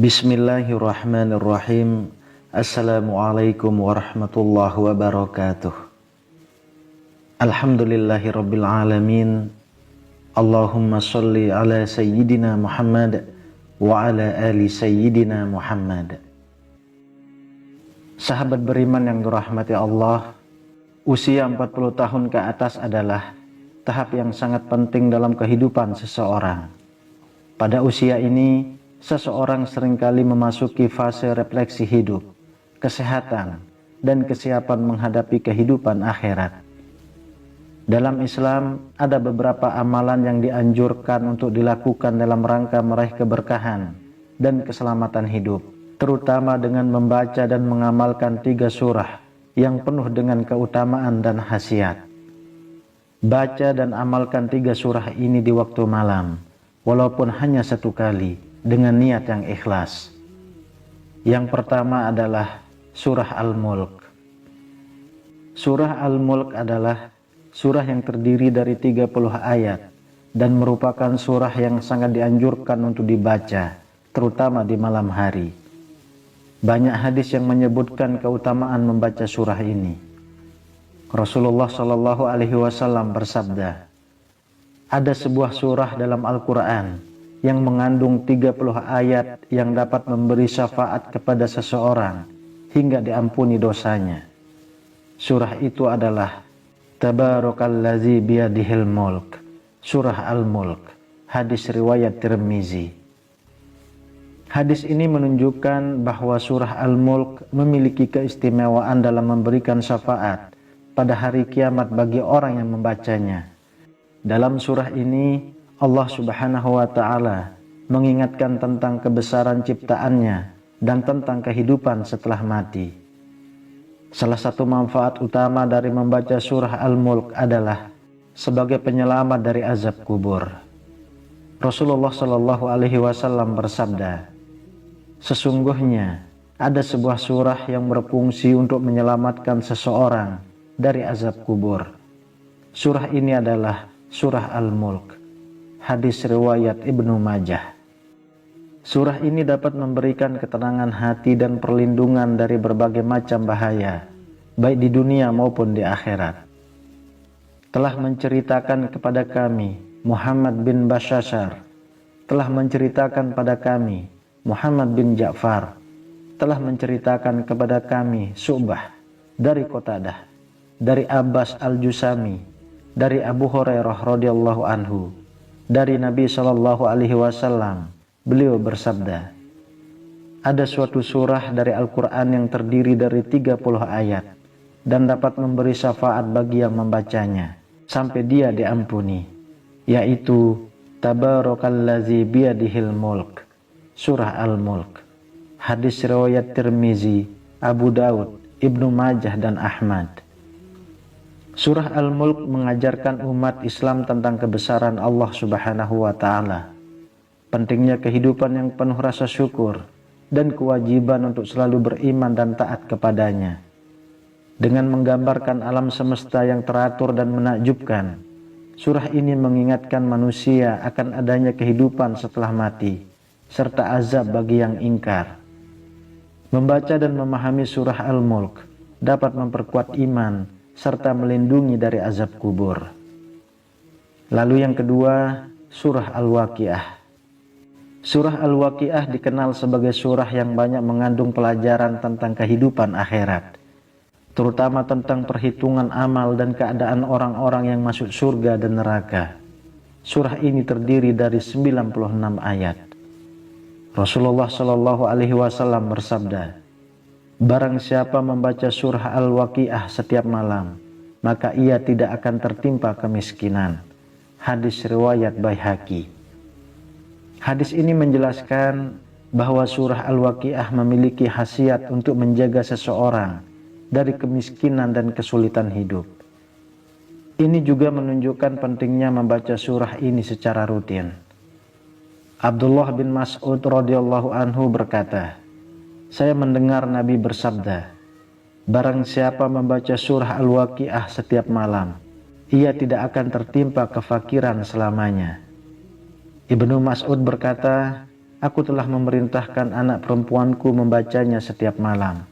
Bismillahirrahmanirrahim. Assalamualaikum warahmatullahi wabarakatuh. Alhamdulillahirabbil alamin. Allahumma sholli ala sayyidina Muhammad wa ala ali sayyidina Muhammad. Sahabat beriman yang dirahmati Allah, usia 40 tahun ke atas adalah tahap yang sangat penting dalam kehidupan seseorang. Pada usia ini, seseorang seringkali memasuki fase refleksi hidup, kesehatan, dan kesiapan menghadapi kehidupan akhirat. Dalam Islam, ada beberapa amalan yang dianjurkan untuk dilakukan dalam rangka meraih keberkahan dan keselamatan hidup, terutama dengan membaca dan mengamalkan 3 surah yang penuh dengan keutamaan dan khasiat. Baca dan amalkan 3 surah ini di waktu malam, walaupun hanya 1 kali, dengan niat yang ikhlas. Yang pertama adalah surah Al-Mulk. Surah Al-Mulk adalah surah yang terdiri dari 30 ayat dan merupakan surah yang sangat dianjurkan untuk dibaca, terutama di malam hari. Banyak hadis yang menyebutkan keutamaan membaca surah ini. Rasulullah Shallallahu Alaihi Wasallam bersabda, ada sebuah surah dalam Al-Quran yang mengandung 30 ayat yang dapat memberi syafaat kepada seseorang hingga diampuni dosanya. Surah itu adalah Tabarakalladzi biyadihil mulk, surah Al-Mulk, hadis riwayat Tirmizi. Hadis ini menunjukkan bahwa surah Al-Mulk memiliki keistimewaan dalam memberikan syafaat pada hari kiamat bagi orang yang membacanya. Dalam surah ini, Allah Subhanahu wa Ta'ala mengingatkan tentang kebesaran ciptaannya dan tentang kehidupan setelah mati. Salah satu manfaat utama dari membaca surah Al-Mulk adalah sebagai penyelamat dari azab kubur. Rasulullah Shallallahu Alaihi Wasallam bersabda, sesungguhnya ada sebuah surah yang berfungsi untuk menyelamatkan seseorang dari azab kubur. Surah ini adalah surah Al-Mulk, hadis riwayat Ibnu Majah. Surah ini dapat memberikan ketenangan hati dan perlindungan dari berbagai macam bahaya, baik di dunia maupun di akhirat. Telah menceritakan kepada kami Muhammad bin Bashashar, telah menceritakan pada kami Muhammad bin Ja'far, telah menceritakan kepada kami Syu'bah dari Qatadah, dari Abbas al-Jusami, dari Abu Hurairah radhiyallahu anhu, dari Nabi Shallallahu Alaihi Wasallam. Beliau bersabda, ada suatu surah dari Al-Quran yang terdiri dari 30 ayat dan dapat memberi syafaat bagi yang membacanya sampai dia diampuni, yaitu Tabarakalladzi biyadihil mulk, surah Al-Mulk, hadis riwayat Tirmizi, Abu Daud, Ibnu Majah, dan Ahmad. Surah Al-Mulk mengajarkan umat Islam tentang kebesaran Allah Subhanahu wa Ta'ala, pentingnya kehidupan yang penuh rasa syukur, dan kewajiban untuk selalu beriman dan taat kepadanya. Dengan menggambarkan alam semesta yang teratur dan menakjubkan, surah ini mengingatkan manusia akan adanya kehidupan setelah mati, serta azab bagi yang ingkar. Membaca dan memahami surah Al-Mulk dapat memperkuat iman, serta melindungi dari azab kubur. Lalu yang kedua, surah Al-Waqiah. Surah Al-Waqiah dikenal sebagai surah yang banyak mengandung pelajaran tentang kehidupan akhirat, terutama tentang perhitungan amal dan keadaan orang-orang yang masuk surga dan neraka. Surah ini terdiri dari 96 ayat. Rasulullah Shallallahu Alaihi Wasallam bersabda, barang siapa membaca surah Al-Waqiah setiap malam, maka ia tidak akan tertimpa kemiskinan. Hadis riwayat Baihaqi. Hadis ini menjelaskan bahwa surah Al-Waqiah memiliki khasiat untuk menjaga seseorang dari kemiskinan dan kesulitan hidup. Ini juga menunjukkan pentingnya membaca surah ini secara rutin. Abdullah bin Mas'ud radhiyallahu anhu berkata, saya mendengar Nabi bersabda, barang siapa membaca surah Al-Waqiah setiap malam, ia tidak akan tertimpa kefakiran selamanya. Ibnu Mas'ud berkata, aku telah memerintahkan anak perempuanku membacanya setiap malam.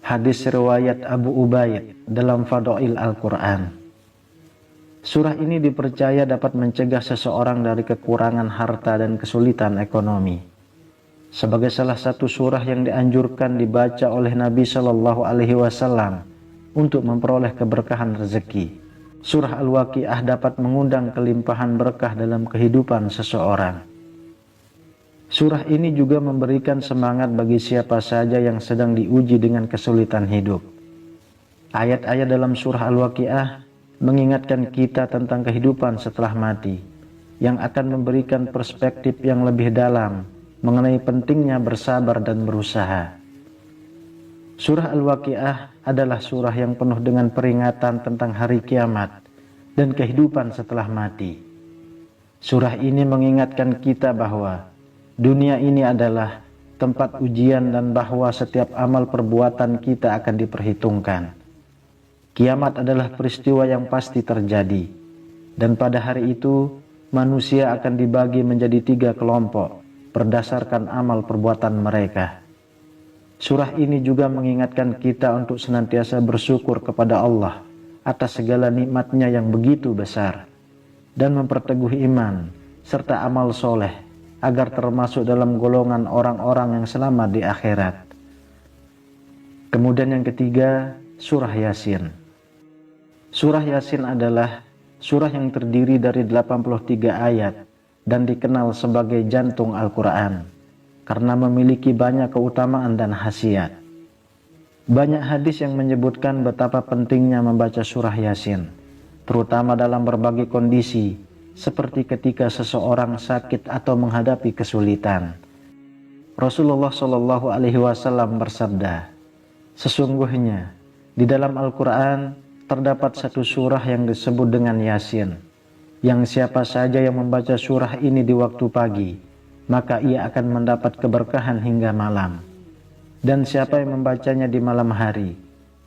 Hadis riwayat Abu Ubaid dalam Fadail Al-Quran. Surah ini dipercaya dapat mencegah seseorang dari kekurangan harta dan kesulitan ekonomi. Sebagai salah satu surah yang dianjurkan dibaca oleh Nabi Shallallahu Alaihi Wasallam untuk memperoleh keberkahan rezeki, surah Al-Waqiah dapat mengundang kelimpahan berkah dalam kehidupan seseorang. Surah ini juga memberikan semangat bagi siapa saja yang sedang diuji dengan kesulitan hidup. Ayat-ayat dalam surah Al-Waqiah mengingatkan kita tentang kehidupan setelah mati, yang akan memberikan perspektif yang lebih dalam mengenai pentingnya bersabar dan berusaha. Surah Al-Waqiah adalah surah yang penuh dengan peringatan tentang hari kiamat dan kehidupan setelah mati. Surah ini mengingatkan kita bahwa dunia ini adalah tempat ujian dan bahwa setiap amal perbuatan kita akan diperhitungkan. Kiamat adalah peristiwa yang pasti terjadi, dan pada hari itu manusia akan dibagi menjadi 3 kelompok berdasarkan amal perbuatan mereka. Surah ini juga mengingatkan kita untuk senantiasa bersyukur kepada Allah atas segala nikmatnya yang begitu besar, dan memperteguh iman serta amal soleh agar termasuk dalam golongan orang-orang yang selamat di akhirat. Kemudian yang ketiga, surah Yasin. Surah Yasin adalah surah yang terdiri dari 83 ayat dan dikenal sebagai jantung Al-Quran karena memiliki banyak keutamaan dan khasiat. Banyak hadis yang menyebutkan betapa pentingnya membaca surah Yasin, terutama dalam berbagai kondisi, seperti ketika seseorang sakit atau menghadapi kesulitan. Rasulullah Shallallahu Alaihi Wasallam bersabda, sesungguhnya di dalam Al-Quran terdapat satu surah yang disebut dengan Yasin, yang siapa saja yang membaca surah ini di waktu pagi, maka ia akan mendapat keberkahan hingga malam. Dan siapa yang membacanya di malam hari,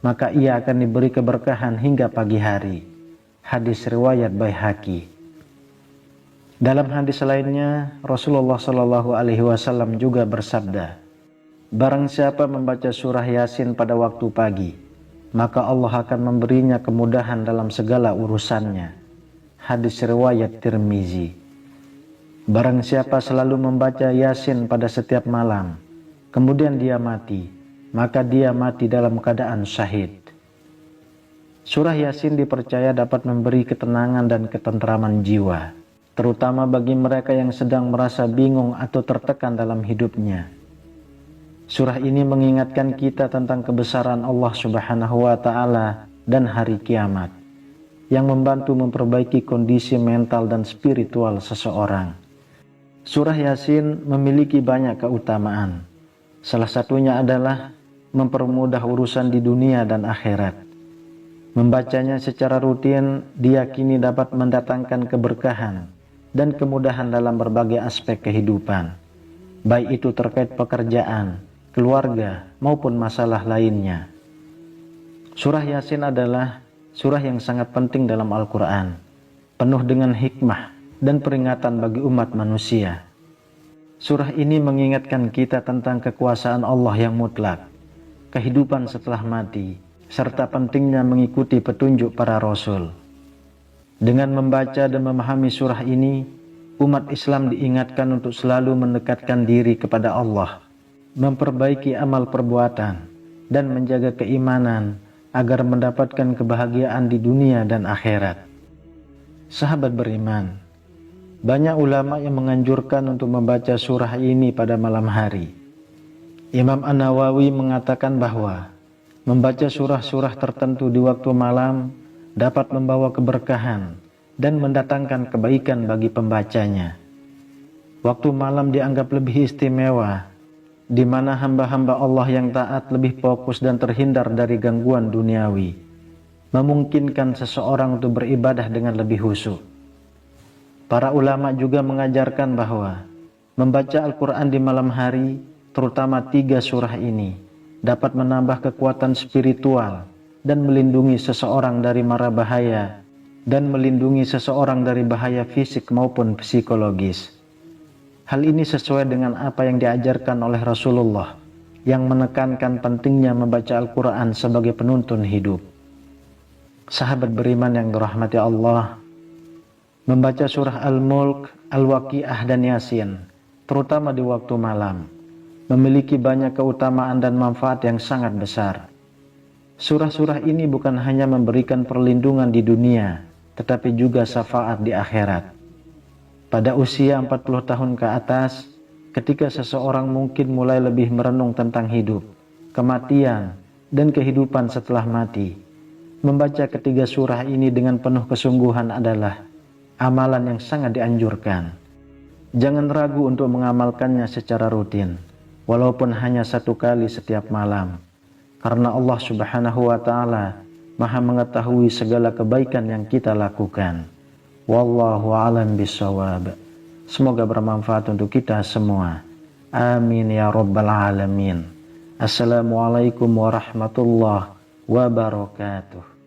maka ia akan diberi keberkahan hingga pagi hari. Hadis riwayat Baihaqi. Dalam hadis lainnya, Rasulullah Shallallahu Alaihi Wasallam juga bersabda, barang siapa membaca surah Yasin pada waktu pagi, maka Allah akan memberinya kemudahan dalam segala urusannya. Hadis riwayat Tirmizi. Barang siapa selalu membaca Yasin pada setiap malam, kemudian dia mati, maka dia mati dalam keadaan syahid. Surah Yasin dipercaya dapat memberi ketenangan dan ketentraman jiwa, terutama bagi mereka yang sedang merasa bingung atau tertekan dalam hidupnya. Surah ini mengingatkan kita tentang kebesaran Allah Subhanahu wa Ta'ala dan hari kiamat, yang membantu memperbaiki kondisi mental dan spiritual seseorang. Surah Yasin memiliki banyak keutamaan. Salah satunya adalah mempermudah urusan di dunia dan akhirat. Membacanya secara rutin diyakini dapat mendatangkan keberkahan dan kemudahan dalam berbagai aspek kehidupan, baik itu terkait pekerjaan, keluarga, maupun masalah lainnya. Surah Yasin adalah surah yang sangat penting dalam Al-Quran, penuh dengan hikmah dan peringatan bagi umat manusia. Surah ini mengingatkan kita tentang kekuasaan Allah yang mutlak, kehidupan setelah mati, serta pentingnya mengikuti petunjuk para rasul. Dengan membaca dan memahami surah ini, umat Islam diingatkan untuk selalu mendekatkan diri kepada Allah, memperbaiki amal perbuatan, dan menjaga keimanan agar mendapatkan kebahagiaan di dunia dan akhirat. Sahabat beriman, banyak ulama yang menganjurkan untuk membaca surah ini pada malam hari. Imam An-Nawawi mengatakan bahwa membaca surah-surah tertentu di waktu malam dapat membawa keberkahan dan mendatangkan kebaikan bagi pembacanya. Waktu malam dianggap lebih istimewa, di mana hamba-hamba Allah yang taat lebih fokus dan terhindar dari gangguan duniawi, memungkinkan seseorang untuk beribadah dengan lebih khusyuk. Para ulama juga mengajarkan bahwa membaca Al-Quran di malam hari, terutama 3 surah ini, dapat menambah kekuatan spiritual dan melindungi seseorang dari mara bahaya dan melindungi seseorang dari bahaya fisik maupun psikologis. Hal ini sesuai dengan apa yang diajarkan oleh Rasulullah yang menekankan pentingnya membaca Al-Quran sebagai penuntun hidup. Sahabat beriman yang dirahmati Allah, membaca surah Al-Mulk, Al-Waqiah dan Yasin, terutama di waktu malam, memiliki banyak keutamaan dan manfaat yang sangat besar. Surah-surah ini bukan hanya memberikan perlindungan di dunia, tetapi juga syafaat di akhirat. Pada usia 40 tahun ke atas, ketika seseorang mungkin mulai lebih merenung tentang hidup, kematian, dan kehidupan setelah mati, membaca ketiga surah ini dengan penuh kesungguhan adalah amalan yang sangat dianjurkan. Jangan ragu untuk mengamalkannya secara rutin, walaupun hanya 1 kali setiap malam. Karena Allah Subhanahu wa Ta'ala Maha mengetahui segala kebaikan yang kita lakukan. Wallahu a'lam bishawab. Semoga bermanfaat untuk kita semua. Amin ya rabbal alamin. Assalamualaikum warahmatullahi wabarakatuh.